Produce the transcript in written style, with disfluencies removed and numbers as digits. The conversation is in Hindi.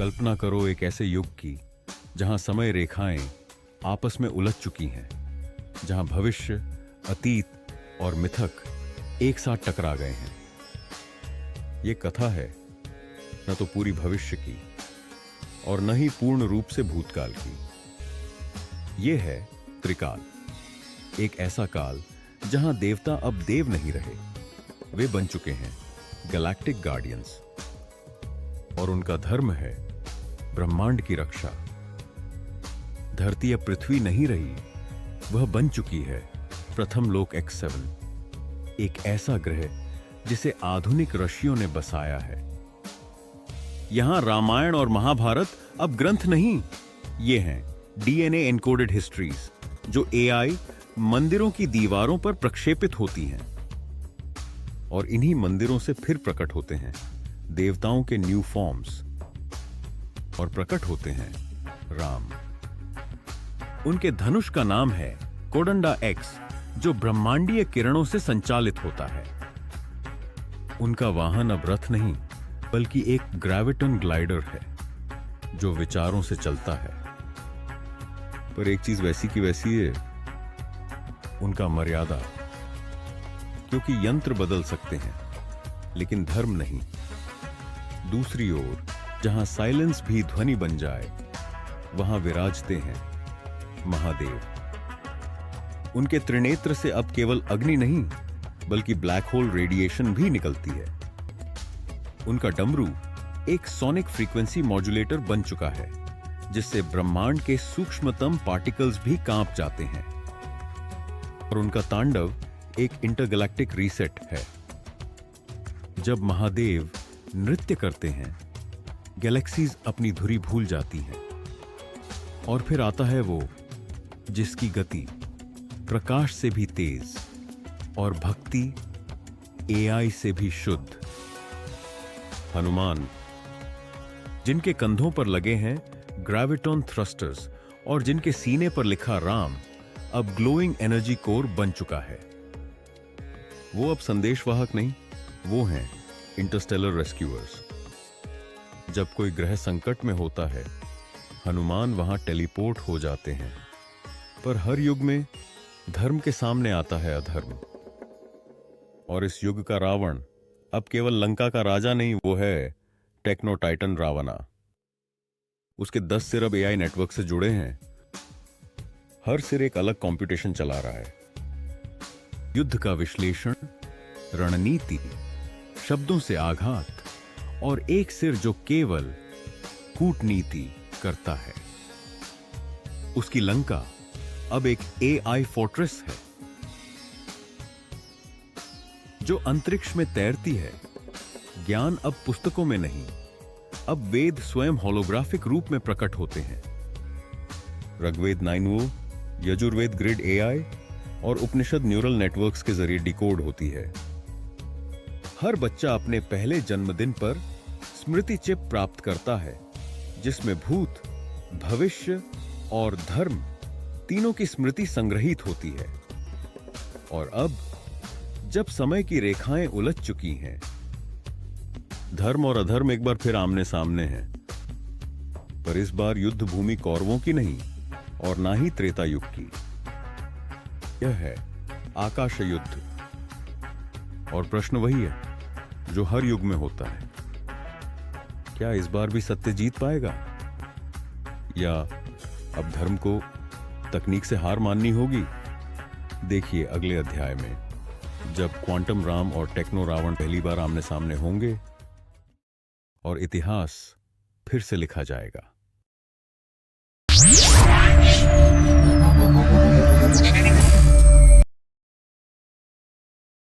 कल्पना करो एक ऐसे युग की जहां समय रेखाएं आपस में उलझ चुकी हैं, जहां भविष्य, अतीत और मिथक एक साथ टकरा गए हैं। ये कथा है न तो पूरी भविष्य की और न ही पूर्ण रूप से भूतकाल की। ये है त्रिकाल, एक ऐसा काल जहां देवता अब देव नहीं रहे, वे बन चुके हैं गैलेक्टिक गार्डियंस, और उनका धर्म है ब्रह्मांड की रक्षा। धरती अब पृथ्वी नहीं रही, वह बन चुकी है प्रथम लोक X7, एक ऐसा ग्रह जिसे आधुनिक ऋषियों ने बसाया है। यहां रामायण और महाभारत अब ग्रंथ नहीं, ये हैं DNA एनकोडेड हिस्ट्रीज जो AI मंदिरों की दीवारों पर प्रक्षेपित होती हैं, और इन्हीं मंदिरों से फिर प्रकट होते हैं देवताओं के न्यू फॉर्म्स, और प्रकट होते हैं राम। उनके धनुष का नाम है कोडंडा X, जो ब्रह्मांडीय किरणों से संचालित होता है। उनका वाहन अब रथ नहीं बल्कि एक ग्रेविटन ग्लाइडर है जो विचारों से चलता है। पर एक चीज वैसी की वैसी है, उनका मर्यादा, क्योंकि यंत्र बदल सकते हैं लेकिन धर्म नहीं। दूसरी ओर जहां साइलेंस भी ध्वनि बन जाए, वहां विराजते हैं महादेव। उनके त्रिनेत्र से अब केवल अग्नि नहीं बल्कि ब्लैक होल रेडिएशन भी निकलती है। उनका डमरू एक सोनिक फ्रीक्वेंसी मॉड्यूलेटर बन चुका है जिससे ब्रह्मांड के सूक्ष्मतम पार्टिकल्स भी कांप जाते हैं, और उनका तांडव एक इंटरगैलेक्टिक रीसेट है। जब महादेव नृत्य करते हैं, गैलेक्सीज अपनी धुरी भूल जाती हैं, और फिर आता है वो जिसकी गति प्रकाश से भी तेज और भक्ति AI से भी शुद्ध। हनुमान, जिनके कंधों पर लगे हैं ग्रेविटॉन थ्रस्टर्स और जिनके सीने पर लिखा राम, अब ग्लोइंग एनर्जी कोर बन चुका है। वो अब संदेशवाहक नहीं, वो हैं इंटरस्टेलर रेस्क्यूअर्स। जब कोई ग्रह संकट में होता है, हनुमान वहां टेलीपोर्ट हो जाते हैं। पर हर युग में धर्म के सामने आता है अधर्म, और इस युग का रावण अब केवल लंका का राजा नहीं, वो है टेक्नो टाइटन रावणा। उसके 10 सिर अब AI नेटवर्क से जुड़े हैं। हर सिर एक अलग कंप्यूटेशन चला रहा है। युद्ध का विश्लेषण, रणनीति, शब्दों से आघात, और एक सिर जो केवल कूटनीति करता है। उसकी लंका अब एक AI फोर्ट्रेस है जो अंतरिक्ष में तैरती है। ज्ञान अब पुस्तकों में नहीं, अब वेद स्वयं होलोग्राफिक रूप में प्रकट होते हैं। ऋग्वेद 9वो, यजुर्वेद ग्रिड AI और उपनिषद न्यूरल नेटवर्क्स के जरिए डिकोड होती है। हर बच्चा अपने पहले जन्मदिन पर स्मृति चिप प्राप्त करता है जिसमें भूत, भविष्य और धर्म तीनों की स्मृति संग्रहित होती है। और अब जब समय की रेखाएं उलझ चुकी हैं, धर्म और अधर्म एक बार फिर आमने सामने हैं। पर इस बार युद्ध भूमि कौरवों की नहीं और ना ही त्रेता युग की। यह है आकाश युद्ध, और प्रश्न वही है जो हर युग में होता है। क्या इस बार भी सत्य जीत पाएगा, या अब धर्म को तकनीक से हार माननी होगी? देखिए अगले अध्याय में, जब क्वांटम राम और टेक्नो रावण पहली बार आमने सामने होंगे और इतिहास फिर से लिखा जाएगा।